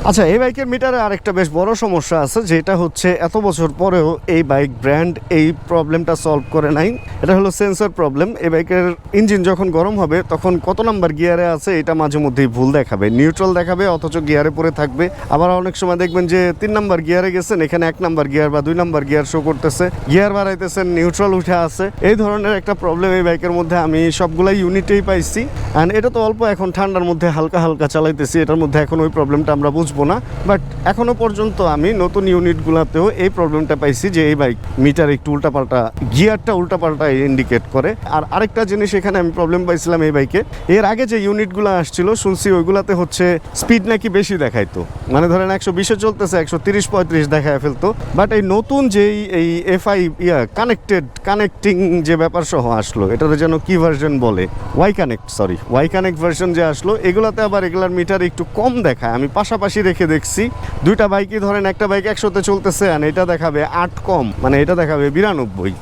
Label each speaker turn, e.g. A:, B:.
A: আচ্ছা, এই বাইকের মিটারে আরেকটা বেশ বড় সমস্যা আছে, যেটা হচ্ছে এত বছর পরেও এই বাইক ব্র্যান্ড এই প্রবলেমটা সলভ করে নাই। এটা হলো সেন্সর প্রবলেম। এই বাইকের ইঞ্জিন যখন গরম হবে তখন কত নাম্বার গিয়ারে আছে এটা মাঝে মধ্যেই ভুল দেখাবে, নিউট্রাল দেখাবে অথচ গিয়ারে পড়ে থাকবে। আবার অনেক সময় দেখবেন যে 3 নাম্বার গিয়ারে গেছেন, এখানে 1 নাম্বার গিয়ার বা 2 নাম্বার গিয়ার শো করতেছে, গিয়ার বাড়াইতেছেন নিউট্রাল উঠে আছে। এই ধরনের একটা প্রবলেম এই বাইকের মধ্যে আমি সবগুলাই ইউনিটেই পাইছি। অ্যান্ড এটা তো অল্প এখন ঠান্ডার মধ্যে হালকা হালকা চালাইতেছি, এটার মধ্যে এখন ওই প্রবলেমটা আমরা বুঝবো না। বাট এখনো পর্যন্ত আমি নতুন ইউনিটগুলোতেও এই প্রবলেমটা পাইছি যে এই বাইক মিটার একটু উল্টাপাল্টা, গিয়ারটা উল্টাপাল্টা ইন্ডিকেট করে। আর আরেকটা জিনিস এখানে আমি প্রবলেম পাইছিলাম এই বাইকে, এর আগে যে ইউনিটগুলো আসছিল শুনছি ওইগুলাতে হচ্ছে স্পিড নাকি বেশি দেখাইতো, মানে ধরেন 120-এ চলতেছে 130-35 দেখায় ফেলতো। বাট এই নতুন যেই এই এফআই কানেক্টিং যে ব্যাপার সহ আসলো, এটাতে যেন কি ভার্সন বলে, ওয়াই কানেক্ট ভার্সন যে আসলো, এগুলাতে আবার এগুলার মিটার একটু কম দেখায়। আমি পাশাপাশি রেখে দেখছি, দুইটা বাইকই ধরেন একটা বাইক 100-তে চলতেছে আর এটা দেখাবে 8 কম, মানে এটা দেখাবে 92।